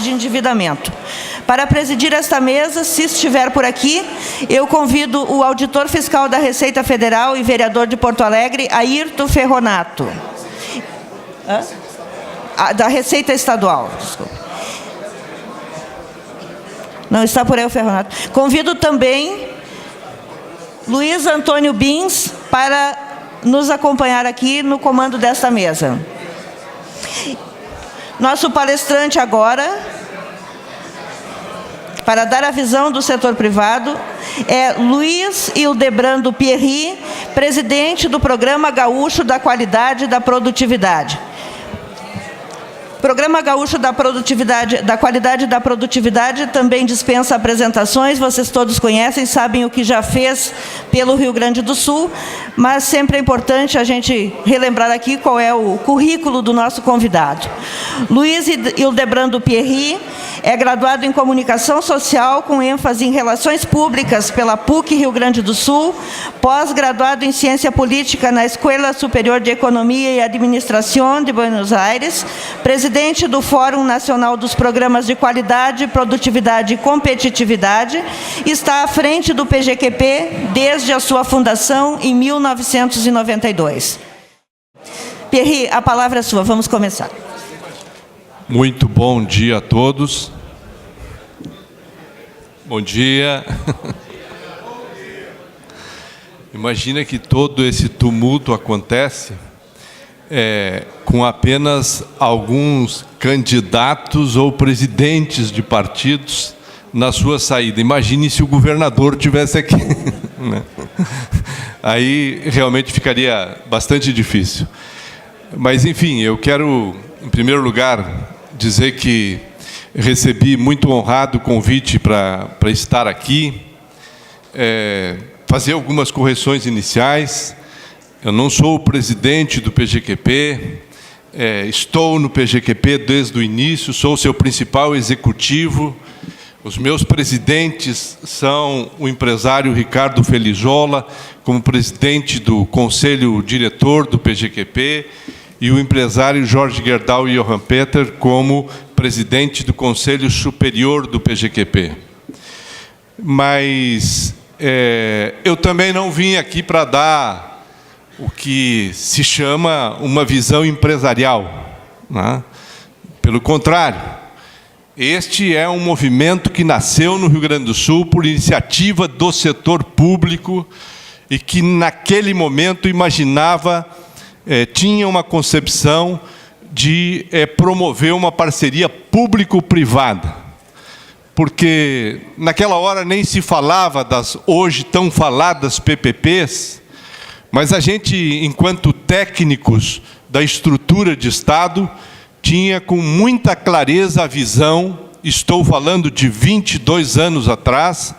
de endividamento. Para presidir esta mesa, se estiver por aqui, eu convido o auditor fiscal da Receita Federal e vereador de Porto Alegre, Airton Ferronato. Da Receita Estadual, desculpa. Não está por aí o Ferronato. Convido também Luiz Antônio Bins para nos acompanhar aqui no comando desta mesa. Nosso palestrante agora, para dar a visão do setor privado, é Luiz Hildebrando Pierri, presidente do Programa Gaúcho da Qualidade e da Produtividade. Programa Gaúcho da Qualidade e da Produtividade também dispensa apresentações, vocês todos conhecem, sabem o que já fez pelo Rio Grande do Sul, mas sempre é importante a gente relembrar aqui qual é o currículo do nosso convidado. Luiz Hildebrando Pierri é graduado em Comunicação Social, com ênfase em Relações Públicas pela PUC Rio Grande do Sul, pós-graduado em Ciência Política na Escola Superior de Economia e Administração de Buenos Aires, presidente do Fórum Nacional dos Programas de Qualidade, Produtividade e Competitividade, está à frente do PGQP desde a sua fundação em 1992. Pierri, a palavra é sua, vamos começar. Muito bom dia a todos. Bom dia. Imagina que todo esse tumulto acontece com apenas alguns candidatos ou presidentes de partidos na sua saída. Imagine se o governador estivesse aqui. Aí realmente ficaria bastante difícil. Mas, enfim, eu quero, em primeiro lugar, dizer que recebi muito honrado o convite para estar aqui, fazer algumas correções iniciais. Eu não sou o presidente do PGQP, estou no PGQP desde o início, sou o seu principal executivo. Os meus presidentes são o empresário Ricardo Felizola, como presidente do Conselho Diretor do PGQP, e o empresário Jorge Gerdau e Johan Peter como presidente do Conselho Superior do PGQP. Mas eu também não vim aqui para dar o que se chama uma visão empresarial, né? Pelo contrário, este é um movimento que nasceu no Rio Grande do Sul por iniciativa do setor público e que, naquele momento, imaginava, tinha uma concepção de promover uma parceria público-privada. Porque, naquela hora, nem se falava das hoje tão faladas PPPs, mas a gente, enquanto técnicos da estrutura de Estado, tinha com muita clareza a visão, estou falando de 22 anos atrás,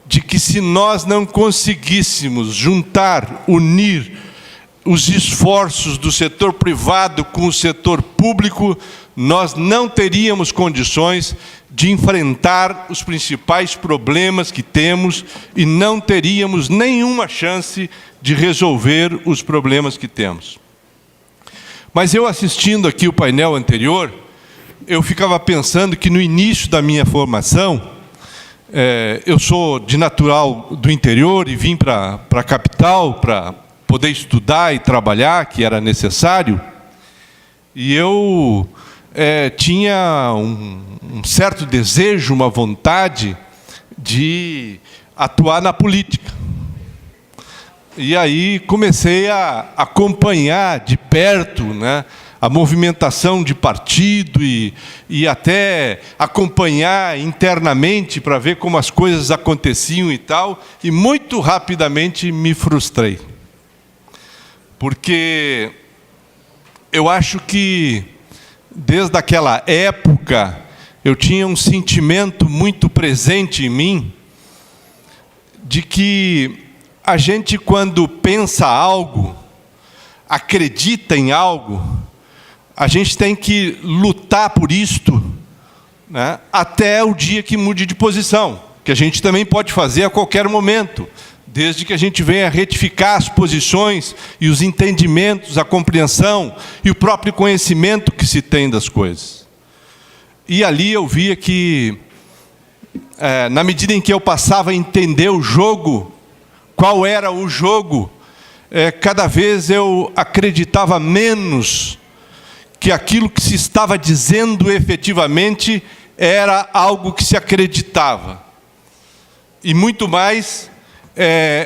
de que se nós não conseguíssemos juntar, unir os esforços do setor privado com o setor público, nós não teríamos condições de enfrentar os principais problemas que temos e não teríamos nenhuma chance de resolver os problemas que temos. Mas eu, assistindo aqui o painel anterior, eu ficava pensando que no início da minha formação, eu sou de natural do interior e vim para a capital para poder estudar e trabalhar, que era necessário, e eu tinha um certo desejo, uma vontade de atuar na política. E aí comecei a acompanhar de perto, né, a movimentação de partido e até acompanhar internamente para ver como as coisas aconteciam e tal, e muito rapidamente me frustrei. Porque eu acho que, desde aquela época, eu tinha um sentimento muito presente em mim de que a gente, quando pensa algo, acredita em algo, a gente tem que lutar por isto, né, até o dia que mude de posição, que a gente também pode fazer a qualquer momento, desde que a gente venha retificar as posições e os entendimentos, a compreensão e o próprio conhecimento que se tem das coisas. e ali eu via que, na medida em que eu passava a entender o jogo, qual era o jogo, cada vez eu acreditava menos que aquilo que se estava dizendo efetivamente era algo que se acreditava. E muito mais,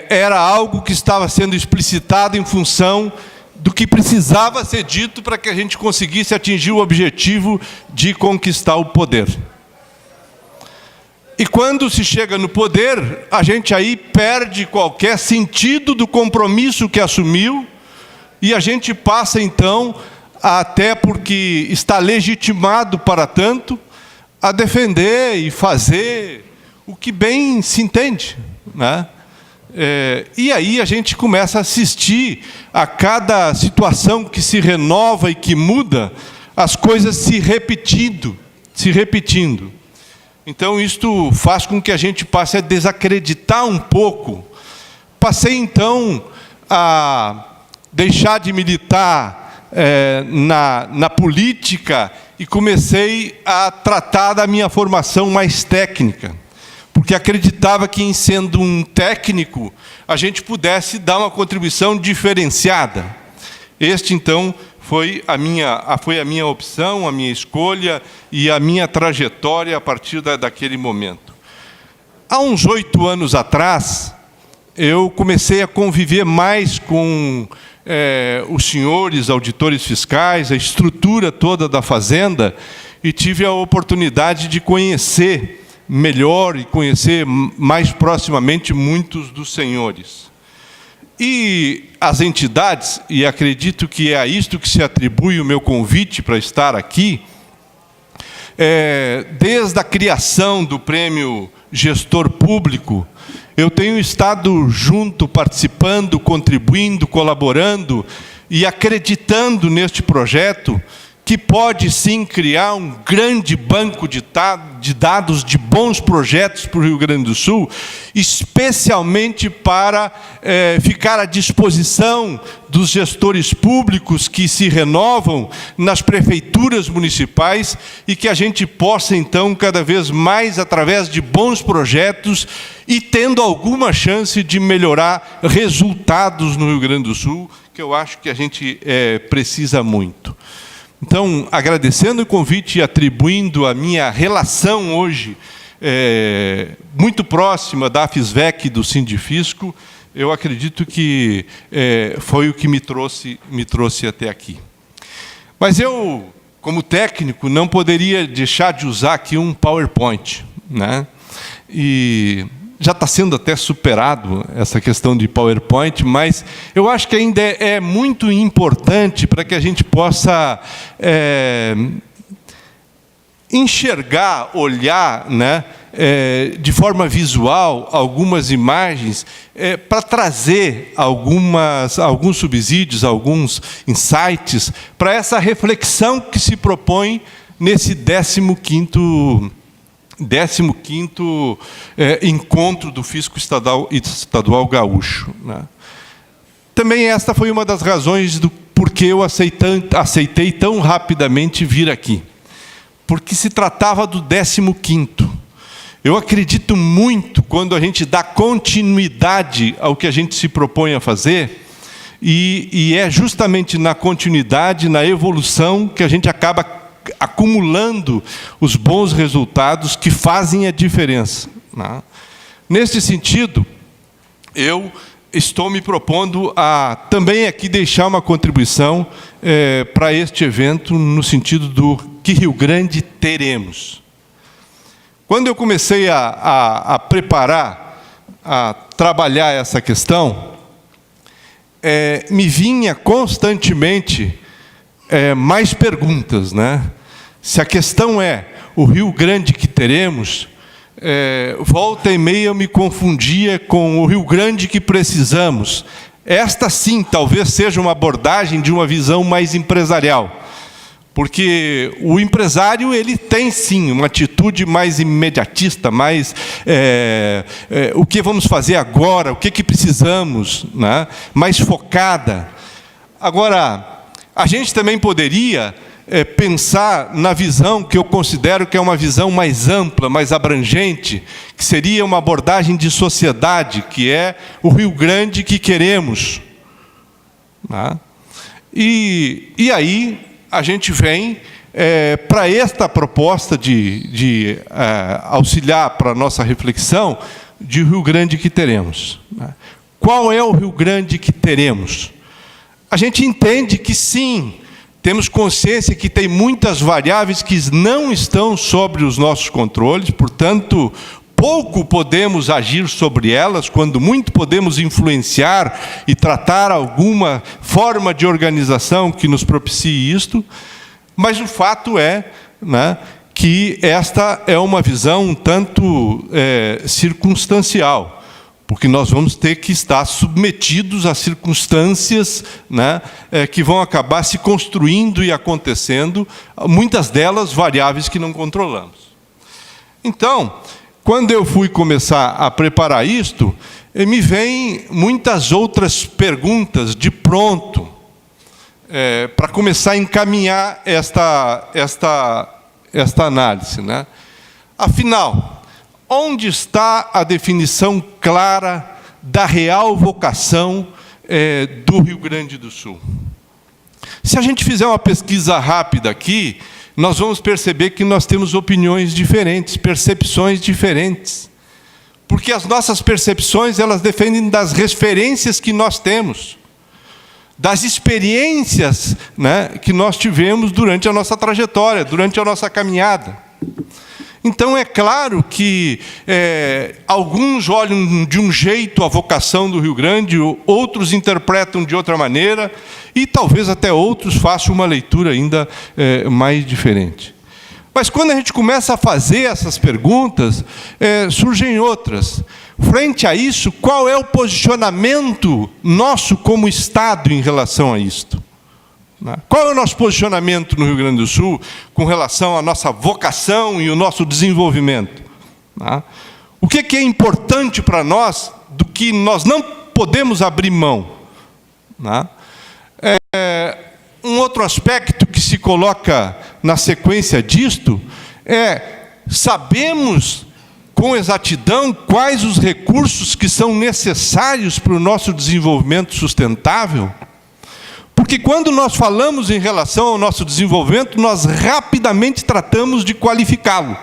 era algo que estava sendo explicitado em função do que precisava ser dito para que a gente conseguisse atingir o objetivo de conquistar o poder. E quando se chega no poder, a gente aí perde qualquer sentido do compromisso que assumiu, e a gente passa então, até porque está legitimado para tanto, a defender e fazer o que bem se entende, né? E aí a gente começa a assistir a cada situação que se renova e que muda, as coisas se repetindo. Então isto faz com que a gente passe a desacreditar um pouco. Passei então a deixar de militar na política e comecei a tratar da minha formação mais técnica, porque acreditava que, em sendo um técnico, a gente pudesse dar uma contribuição diferenciada. Este, então, foi a minha opção, a minha escolha e a minha trajetória a partir daquele momento. Há uns 8 anos atrás, eu comecei a conviver mais com os senhores auditores fiscais, a estrutura toda da Fazenda, e tive a oportunidade de conhecer melhor e conhecer mais proximamente muitos dos senhores. E as entidades, e acredito que é a isto que se atribui o meu convite para estar aqui, desde a criação do Prêmio Gestor Público, eu tenho estado junto, participando, contribuindo, colaborando e acreditando neste projeto, que pode sim criar um grande banco de dados de bons projetos para o Rio Grande do Sul, especialmente para ficar à disposição dos gestores públicos que se renovam nas prefeituras municipais, e que a gente possa, então, cada vez mais, através de bons projetos e tendo alguma chance de melhorar resultados no Rio Grande do Sul, que eu acho que a gente precisa muito. Então, agradecendo o convite e atribuindo a minha relação hoje muito próxima da AFISVEC e do Sindifisco, eu acredito que foi o que me trouxe até aqui. Mas eu, como técnico, não poderia deixar de usar aqui um PowerPoint, né? E já está sendo até superado essa questão de PowerPoint, mas eu acho que ainda é muito importante para que a gente possa enxergar, olhar, né, de forma visual algumas imagens, para trazer alguns subsídios, alguns insights para essa reflexão que se propõe nesse 15º encontro do Fisco Estadual Gaúcho, né? Também esta foi uma das razões do porquê eu aceitei tão rapidamente vir aqui, porque se tratava do 15º. Eu acredito muito quando a gente dá continuidade ao que a gente se propõe a fazer, e é justamente na continuidade, na evolução, que a gente acaba acumulando os bons resultados que fazem a diferença, né? Neste sentido, eu estou me propondo a também aqui deixar uma contribuição para este evento, no sentido do que Rio Grande teremos. Quando eu comecei a preparar, a trabalhar essa questão, me vinha constantemente mais perguntas, né? Se a questão é o Rio Grande que teremos, volta e meia eu me confundia com o Rio Grande que precisamos. Esta sim talvez seja uma abordagem de uma visão mais empresarial, porque o empresário ele tem sim uma atitude mais imediatista, mais o que vamos fazer agora, o que precisamos, né? Mais focada. Agora, a gente também poderia pensar na visão que eu considero que é uma visão mais ampla, mais abrangente, que seria uma abordagem de sociedade, que é o Rio Grande que queremos. Tá? E aí a gente vem para esta proposta de auxiliar para a nossa reflexão de Rio Grande que teremos. Qual é o Rio Grande que teremos? A gente entende que sim, temos consciência que tem muitas variáveis que não estão sobre os nossos controles, portanto, pouco podemos agir sobre elas, quando muito podemos influenciar e tratar alguma forma de organização que nos propicie isto, mas o fato é, né, que esta é uma visão um tanto circunstancial, porque nós vamos ter que estar submetidos a circunstâncias, né, que vão acabar se construindo e acontecendo, muitas delas variáveis que não controlamos. Então, quando eu fui começar a preparar isto, me vêm muitas outras perguntas de pronto, para começar a encaminhar esta análise, né? Afinal, onde está a definição clara da real vocação do Rio Grande do Sul? Se a gente fizer uma pesquisa rápida aqui, nós vamos perceber que nós temos opiniões diferentes, percepções diferentes. Porque as nossas percepções, elas dependem das referências que nós temos, das experiências, né, que nós tivemos durante a nossa trajetória, durante a nossa caminhada. Então, é claro que alguns olham de um jeito a vocação do Rio Grande, outros interpretam de outra maneira, e talvez até outros façam uma leitura ainda mais diferente. Mas quando a gente começa a fazer essas perguntas, surgem outras. Frente a isso, qual é o posicionamento nosso como Estado em relação a isto? Qual é o nosso posicionamento no Rio Grande do Sul com relação à nossa vocação e o nosso desenvolvimento? O que é importante para nós, do que nós não podemos abrir mão? Um outro aspecto que se coloca na sequência disto sabemos com exatidão quais os recursos que são necessários para o nosso desenvolvimento sustentável? Porque quando nós falamos em relação ao nosso desenvolvimento, nós rapidamente tratamos de qualificá-lo.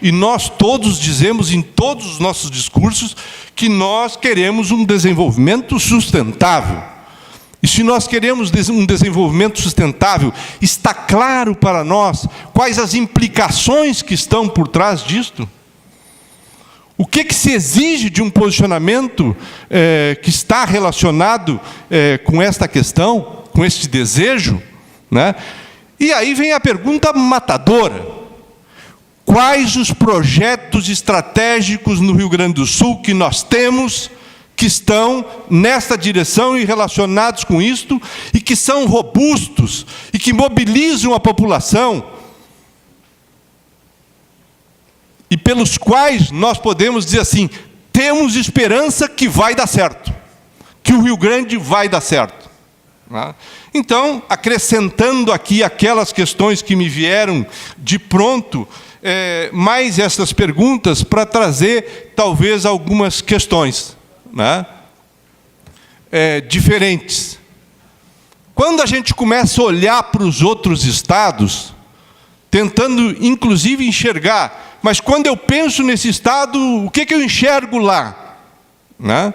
E nós todos dizemos em todos os nossos discursos que nós queremos um desenvolvimento sustentável. E se nós queremos um desenvolvimento sustentável, está claro para nós quais as implicações que estão por trás disto? O que se exige de um posicionamento que está relacionado com esta questão, com este desejo, né? E aí vem a pergunta matadora. Quais os projetos estratégicos no Rio Grande do Sul que nós temos, que estão nesta direção e relacionados com isto, e que são robustos, e que mobilizam a população, e pelos quais nós podemos dizer assim, temos esperança que vai dar certo, que o Rio Grande vai dar certo. Então, acrescentando aqui aquelas questões que me vieram de pronto, mais essas perguntas para trazer, talvez, algumas questões, né, diferentes. Quando a gente começa a olhar para os outros estados, tentando, inclusive, enxergar, mas quando eu penso nesse estado, o que eu enxergo lá? Né?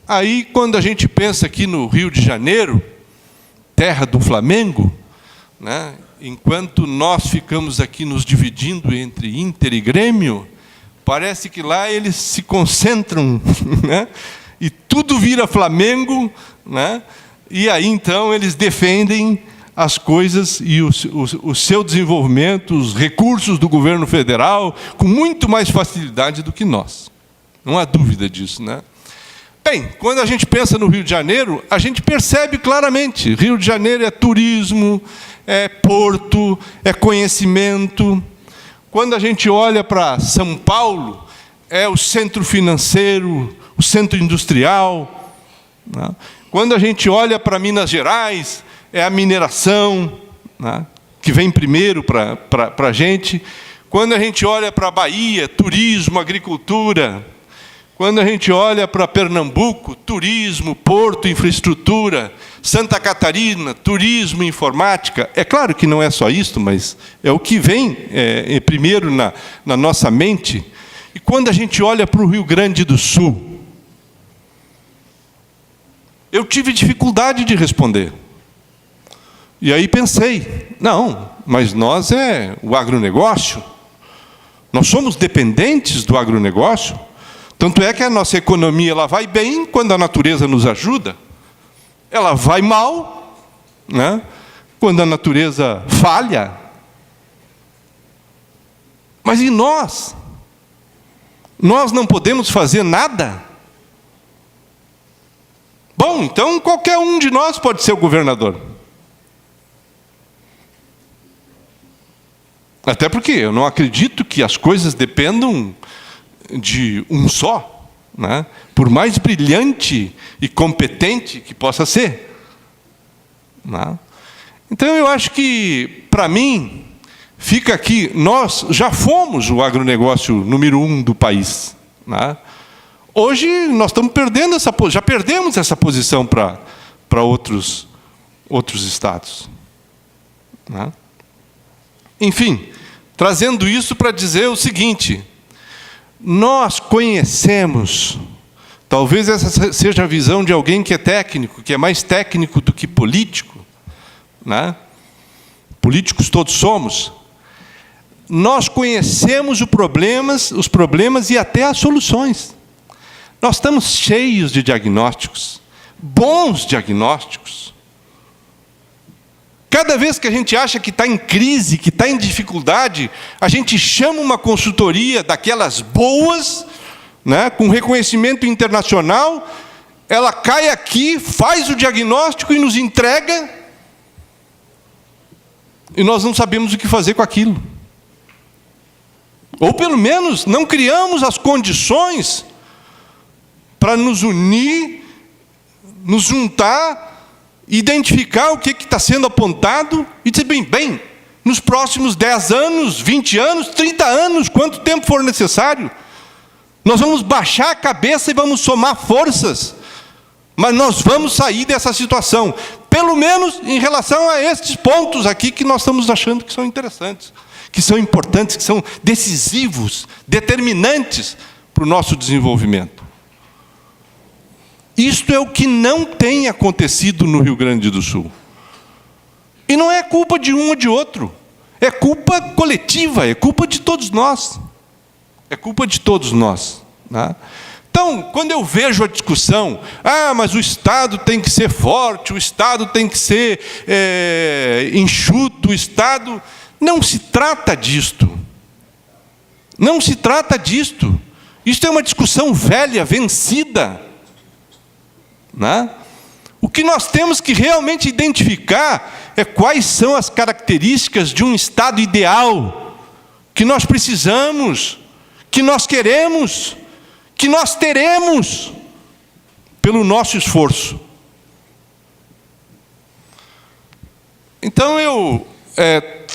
Aí, quando a gente pensa aqui no Rio de Janeiro, terra do Flamengo, né, enquanto nós ficamos aqui nos dividindo entre Inter e Grêmio, parece que lá eles se concentram, né, e tudo vira Flamengo, né, e aí então eles defendem as coisas e o seu desenvolvimento, os recursos do governo federal, com muito mais facilidade do que nós. Não há dúvida disso, né? Bem, quando a gente pensa no Rio de Janeiro, a gente percebe claramente, Rio de Janeiro é turismo, é porto, é conhecimento. Quando a gente olha para São Paulo, é o centro financeiro, o centro industrial, né? Quando a gente olha para Minas Gerais, é a mineração, né? que vem primeiro para a gente. Quando a gente olha para a Bahia, turismo, agricultura. Quando a gente olha para Pernambuco, turismo, porto, infraestrutura. Santa Catarina, turismo, informática. É claro que não é só isso, mas é o que vem primeiro na nossa mente. E quando a gente olha para o Rio Grande do Sul, eu tive dificuldade de responder. E aí pensei, não, mas nós o agronegócio, nós somos dependentes do agronegócio, tanto é que a nossa economia ela vai bem quando a natureza nos ajuda, ela vai mal, né, quando a natureza falha. Mas e nós? Nós não podemos fazer nada? Bom, então qualquer um de nós pode ser o governador. Até porque eu não acredito que as coisas dependam de um só, né? Por mais brilhante e competente que possa ser, né? Então eu acho que, para mim, fica aqui, nós já fomos o agronegócio número 1 do país, né? Hoje nós estamos perdendo já perdemos essa posição para outros estados, né? Enfim, trazendo isso para dizer o seguinte: nós conhecemos, talvez essa seja a visão de alguém que é técnico, que é mais técnico do que político, né? Políticos todos somos. Nós conhecemos os problemas e até as soluções. Nós estamos cheios de diagnósticos, bons diagnósticos. Cada vez que a gente acha que está em crise, que está em dificuldade, a gente chama uma consultoria daquelas boas, né, com reconhecimento internacional, ela cai aqui, faz o diagnóstico e nos entrega, e nós não sabemos o que fazer com aquilo. Ou pelo menos não criamos as condições para nos unir, nos juntar, identificar o que está sendo apontado e dizer, bem, nos próximos 10 anos, 20 anos, 30 anos, quanto tempo for necessário, nós vamos baixar a cabeça e vamos somar forças, mas nós vamos sair dessa situação, pelo menos em relação a estes pontos aqui que nós estamos achando que são interessantes, que são importantes, que são decisivos, determinantes para o nosso desenvolvimento. Isto é o que não tem acontecido no Rio Grande do Sul. E não é culpa de um ou de outro. É culpa coletiva, é culpa de todos nós. É culpa de todos nós, né? Então, quando eu vejo a discussão, mas o Estado tem que ser forte, o Estado tem que ser enxuto, o Estado... Não se trata disto. Não se trata disto. Isto é uma discussão velha, vencida, né? O que nós temos que realmente identificar é quais são as características de um Estado ideal que nós precisamos, que nós queremos, que nós teremos pelo nosso esforço. Então eu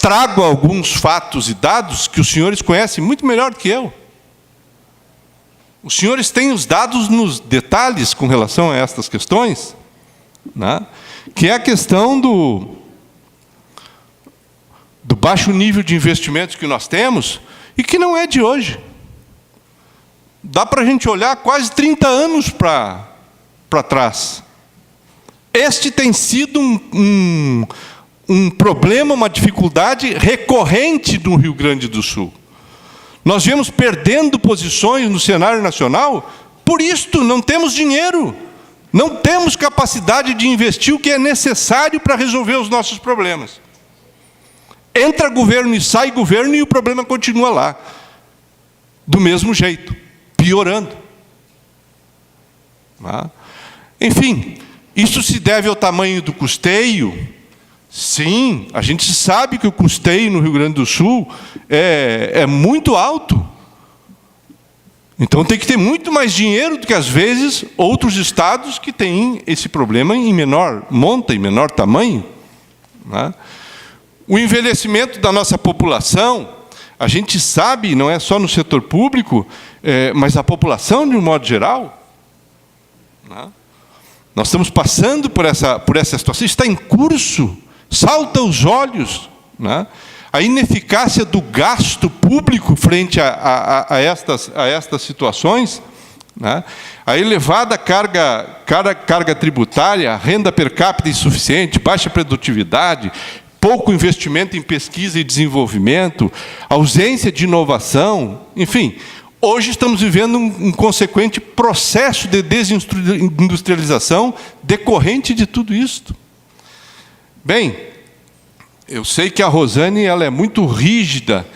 trago alguns fatos e dados que os senhores conhecem muito melhor do que eu. Os senhores têm os dados nos detalhes com relação a estas questões, né? Que é a questão do baixo nível de investimentos que nós temos e que não é de hoje. Dá para a gente olhar quase 30 anos para trás. Este tem sido um problema, uma dificuldade recorrente no Rio Grande do Sul. Nós viemos perdendo posições no cenário nacional, por isto não temos dinheiro, não temos capacidade de investir o que é necessário para resolver os nossos problemas. Entra governo e sai governo e o problema continua lá, do mesmo jeito, piorando. Enfim, isso se deve ao tamanho do custeio. Sim, a gente sabe que o custeio no Rio Grande do Sul é muito alto. Então tem que ter muito mais dinheiro do que, às vezes, outros estados que têm esse problema em menor monta, em menor tamanho, né? O envelhecimento da nossa população, a gente sabe, não é só no setor público, mas a população de um modo geral. Né? Nós estamos passando por essa situação, está em curso, salta aos olhos, né? A ineficácia do gasto público frente a estas situações, né? A elevada carga tributária, renda per capita insuficiente, baixa produtividade, pouco investimento em pesquisa e desenvolvimento, ausência de inovação, enfim, hoje estamos vivendo um consequente processo de desindustrialização decorrente de tudo isto. Bem, eu sei que a Rosane ela é muito rígida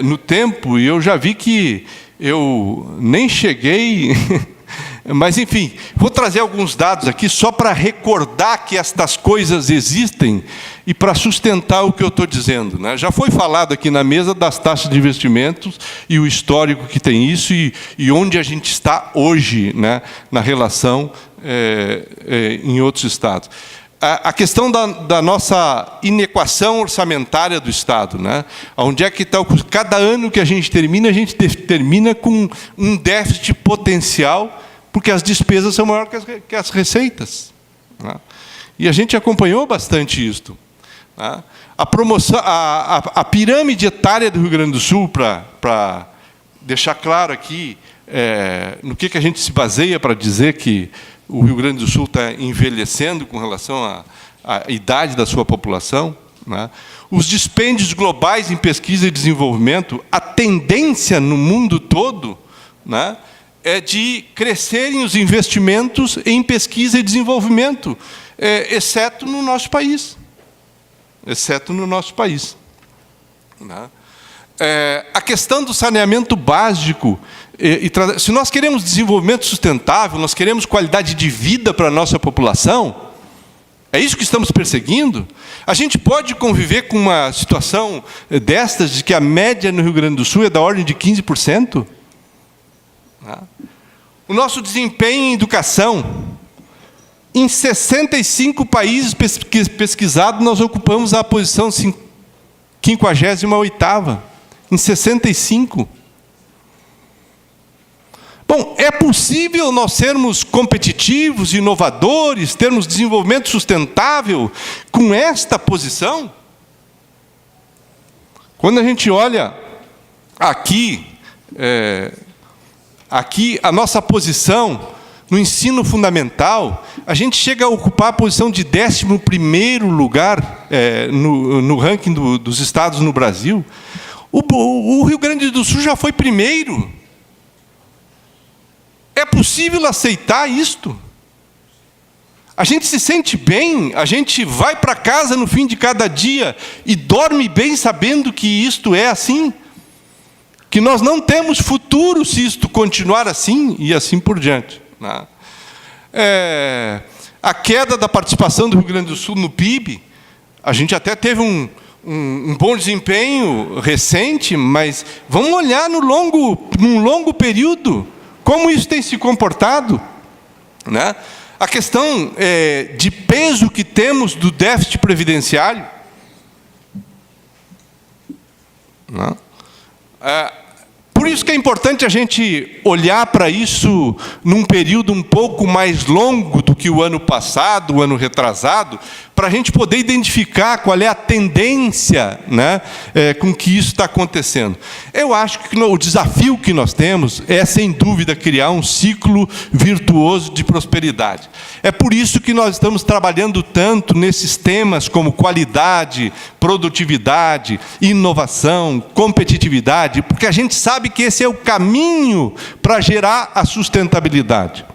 no tempo, e eu já vi que eu nem cheguei... Mas, enfim, vou trazer alguns dados aqui só para recordar que estas coisas existem e para sustentar o que eu estou dizendo, né? Já foi falado aqui na mesa das taxas de investimentos e o histórico que tem isso e onde a gente está hoje, né, na relação em outros estados. A questão da nossa inequação orçamentária do Estado, né? Onde é que está cada ano que a gente termina com um déficit potencial, porque as despesas são maiores que as receitas. Né? E a gente acompanhou bastante isto. Né? A pirâmide etária do Rio Grande do Sul, para deixar claro aqui no que a gente se baseia para dizer que o Rio Grande do Sul está envelhecendo com relação à idade da sua população, né? Os dispêndios globais em pesquisa e desenvolvimento, a tendência no mundo todo, né, é de crescerem os investimentos em pesquisa e desenvolvimento, exceto no nosso país. Exceto no nosso país. Né? A questão do saneamento básico, se nós queremos desenvolvimento sustentável, nós queremos qualidade de vida para a nossa população, é isso que estamos perseguindo? A gente pode conviver com uma situação destas, de que a média no Rio Grande do Sul é da ordem de 15%? O nosso desempenho em educação, em 65 países pesquisados, nós ocupamos a posição 58ª, em 65. Bom, é possível nós sermos competitivos, inovadores, termos desenvolvimento sustentável com esta posição? Quando a gente olha aqui a nossa posição no ensino fundamental, a gente chega a ocupar a posição de 11º lugar no ranking dos estados no Brasil. O Rio Grande do Sul já foi primeiro. É possível aceitar isto? A gente se sente bem, a gente vai para casa no fim de cada dia e dorme bem sabendo que isto é assim? Que nós não temos futuro se isto continuar assim e assim por diante. Né? A queda da participação do Rio Grande do Sul no PIB, a gente até teve um bom desempenho recente, mas vamos olhar num longo período, como isso tem se comportado. Né? A questão de peso que temos do déficit previdenciário. Né? Por isso que é importante a gente olhar para isso num período um pouco mais longo do que o ano passado, o ano retrasado, para a gente poder identificar qual é a tendência, né, com que isso está acontecendo. Eu acho que o desafio que nós temos é, sem dúvida, criar um ciclo virtuoso de prosperidade. É por isso que nós estamos trabalhando tanto nesses temas como qualidade, produtividade, inovação, competitividade, porque a gente sabe que esse é o caminho para gerar a sustentabilidade.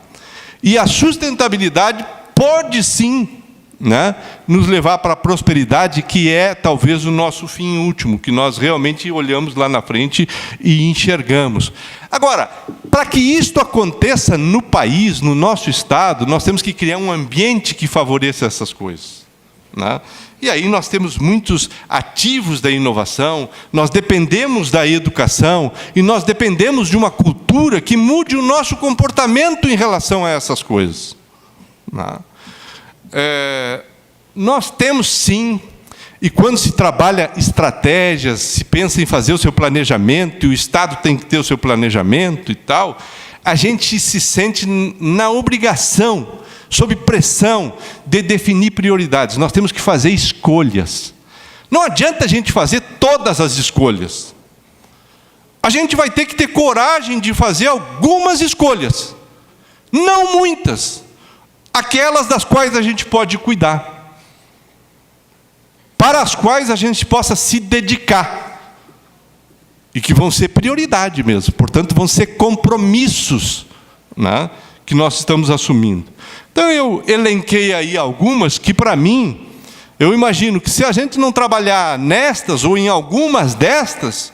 E a sustentabilidade pode, sim, né, nos levar para a prosperidade, que é talvez o nosso fim último, que nós realmente olhamos lá na frente e enxergamos. Agora, para que isto aconteça no país, no nosso estado, nós temos que criar um ambiente que favoreça essas coisas. Né? E aí nós temos muitos ativos da inovação, nós dependemos da educação e nós dependemos de uma cultura que mude o nosso comportamento em relação a essas coisas. Né? Nós temos, sim, E quando se trabalha estratégias, se pensa em fazer o seu planejamento, e o Estado tem que ter o seu planejamento e tal, a gente se sente na obrigação, sob pressão, de definir prioridades. Nós temos que fazer escolhas. Não adianta a gente fazer todas as escolhas. A gente vai ter que ter coragem de fazer algumas escolhas. Não muitas. Aquelas das quais a gente pode cuidar. Para as quais a gente possa se dedicar. E que vão ser prioridade mesmo. Portanto, vão ser compromissos, né, que nós estamos assumindo. Então, eu elenquei aí algumas que, para mim, eu imagino que se a gente não trabalhar nestas ou em algumas destas,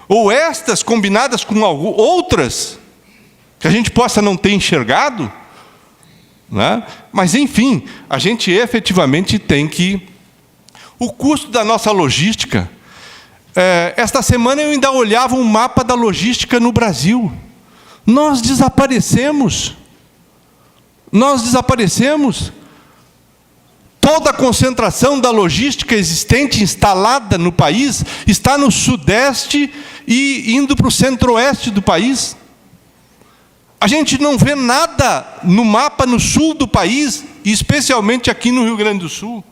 ou estas combinadas com outras, que a gente possa não ter enxergado, né, mas, enfim, a gente efetivamente tem que... O custo da nossa logística. Esta semana eu ainda olhava um mapa da logística no Brasil. Nós desaparecemos. Nós desaparecemos. Toda a concentração da logística existente, instalada no país, está no sudeste e indo para o centro-oeste do país. A gente não vê nada no mapa no sul do país, e especialmente aqui no Rio Grande do Sul.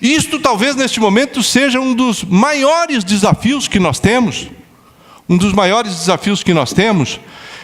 Isto talvez neste momento seja um dos maiores desafios que nós temos. Um dos maiores desafios que nós temos.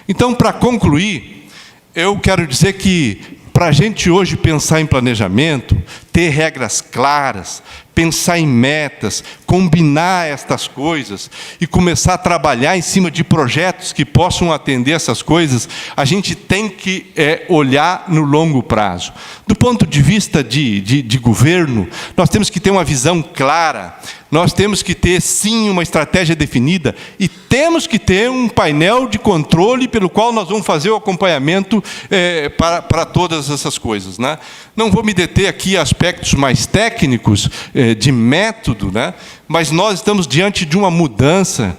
Então, para concluir, eu quero dizer que para a gente hoje pensar em planejamento, ter regras claras, pensar em metas, combinar estas coisas e começar a trabalhar em cima de projetos que possam atender essas coisas, a gente tem que olhar no longo prazo. Do ponto de vista de governo, nós temos que ter uma visão clara, nós temos que ter, sim, uma estratégia definida e temos que ter um painel de controle pelo qual nós vamos fazer o acompanhamento para todas essas coisas, né? Não vou me deter aqui a aspectos mais técnicos, de método, né? Mas nós estamos diante de uma mudança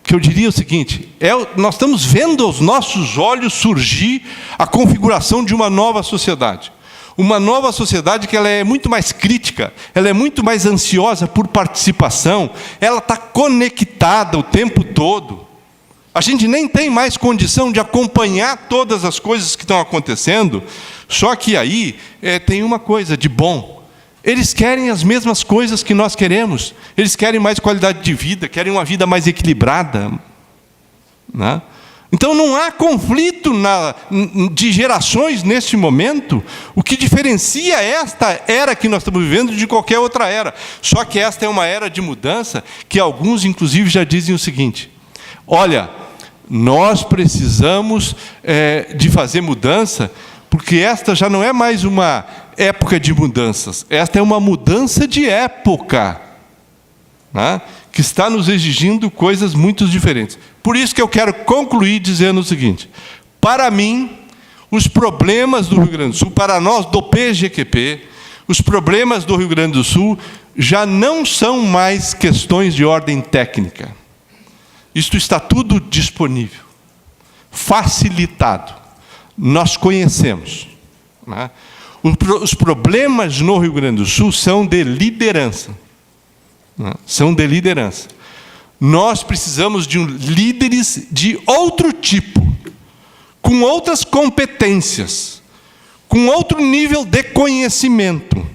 que eu diria o seguinte, nós estamos vendo aos nossos olhos surgir a configuração de uma nova sociedade. Uma nova sociedade que ela é muito mais crítica, ela é muito mais ansiosa por participação, ela está conectada o tempo todo. A gente nem tem mais condição de acompanhar todas as coisas que estão acontecendo, só que aí tem uma coisa de bom. Eles querem as mesmas coisas que nós queremos. Eles querem mais qualidade de vida, querem uma vida mais equilibrada, né? Então não há conflito de gerações neste momento. O que diferencia esta era que nós estamos vivendo de qualquer outra era. Só que esta é uma era de mudança que alguns, inclusive, já dizem o seguinte: olha, nós precisamos de fazer mudança, porque esta já não é mais uma época de mudanças. Esta é uma mudança de época, né, que está nos exigindo coisas muito diferentes. Por isso que eu quero concluir dizendo o seguinte: para mim, os problemas do Rio Grande do Sul, para nós do PGQP, os problemas do Rio Grande do Sul já não são mais questões de ordem técnica. Isto está tudo disponível, facilitado. Nós conhecemos, né? Os problemas no Rio Grande do Sul são de liderança. Né? São de liderança. Nós precisamos de líderes de outro tipo, com outras competências, com outro nível de conhecimento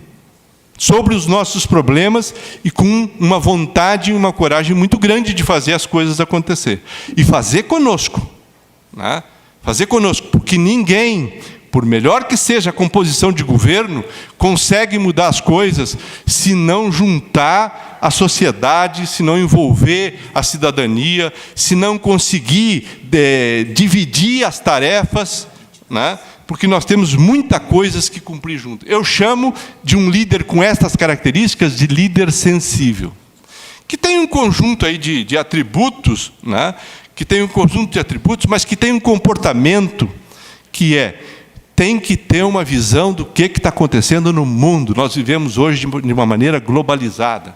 sobre os nossos problemas e com uma vontade e uma coragem muito grande de fazer as coisas acontecer. E fazer conosco, né? Fazer conosco, porque ninguém, por melhor que seja a composição de governo, consegue mudar as coisas se não juntar a sociedade, se não envolver a cidadania, se não conseguir dividir as tarefas, né? Porque nós temos muitas coisas que cumprir junto. Eu chamo de um líder com estas características de líder sensível, que tem um conjunto aí de atributos, né? Que tem um conjunto de atributos, mas que tem um comportamento que tem que ter uma visão do que está acontecendo no mundo. Nós vivemos hoje de uma maneira globalizada.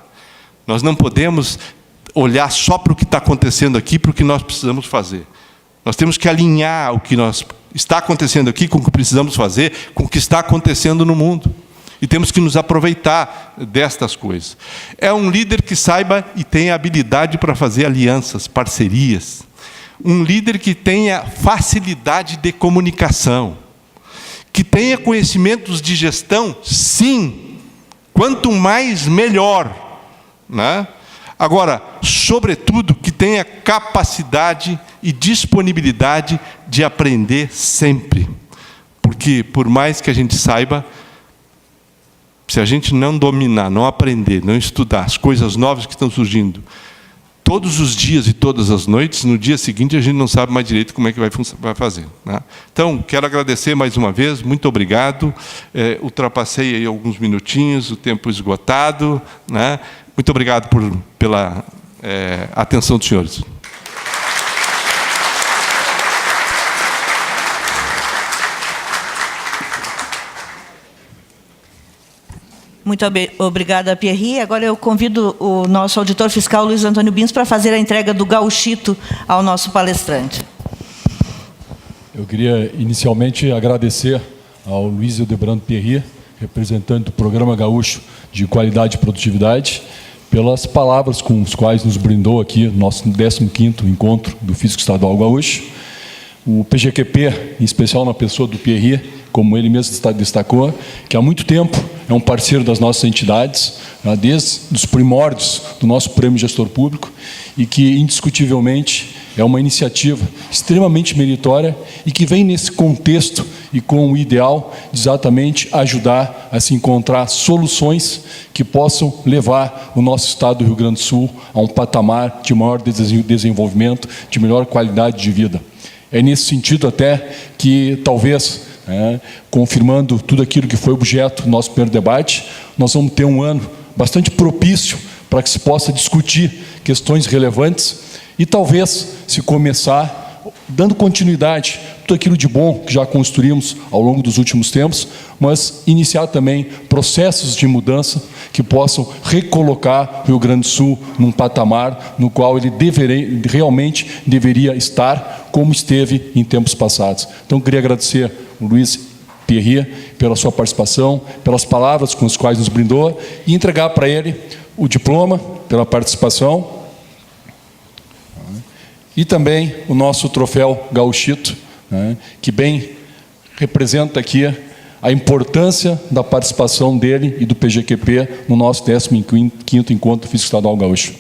Nós não podemos olhar só para o que está acontecendo aqui, para o que nós precisamos fazer. Nós temos que alinhar o que está acontecendo aqui com o que precisamos fazer, com o que está acontecendo no mundo. E temos que nos aproveitar destas coisas. É um líder que saiba e tenha habilidade para fazer alianças, parcerias. Um líder que tenha facilidade de comunicação. Que tenha conhecimentos de gestão, sim. Quanto mais, melhor. Né? Agora, sobretudo, que tenha capacidade e disponibilidade de aprender sempre. Porque, por mais que a gente saiba, se a gente não dominar, não aprender, não estudar as coisas novas que estão surgindo, todos os dias e todas as noites, no dia seguinte a gente não sabe mais direito como é que vai fazer. Né? Então, quero agradecer mais uma vez, muito obrigado. Ultrapassei aí alguns minutinhos, o tempo esgotado. Né? Muito obrigado pela atenção dos senhores. Muito obrigada, Pierri. Agora eu convido o nosso auditor fiscal, Luiz Antônio Bins, para fazer a entrega do gauchito ao nosso palestrante. Eu queria inicialmente agradecer ao Luiz Hildebrando Pierri, representante do Programa Gaúcho de Qualidade e Produtividade, pelas palavras com as quais nos brindou aqui no nosso 15º encontro do Fisco Estadual Gaúcho. O PGQP, em especial na pessoa do Pierri, como ele mesmo destacou, que há muito tempo é um parceiro das nossas entidades, desde os primórdios do nosso Prêmio Gestor Público, e que, indiscutivelmente, é uma iniciativa extremamente meritória e que vem nesse contexto e com o ideal de exatamente ajudar a se encontrar soluções que possam levar o nosso estado do Rio Grande do Sul a um patamar de maior desenvolvimento, de melhor qualidade de vida. É nesse sentido até que, talvez, confirmando tudo aquilo que foi objeto do nosso primeiro debate, nós vamos ter um ano bastante propício para que se possa discutir questões relevantes e talvez se começar dando continuidade a tudo aquilo de bom que já construímos ao longo dos últimos tempos, mas iniciar também processos de mudança que possam recolocar o Rio Grande do Sul num patamar no qual ele realmente deveria estar, como esteve em tempos passados. Então, queria agradecer o Luiz Pierri pela sua participação, pelas palavras com as quais nos brindou, e entregar para ele o diploma pela participação e também o nosso troféu Gauchito, que bem representa aqui a importância da participação dele e do PGQP no nosso 15º Encontro Fisco Estadual Gaúcho.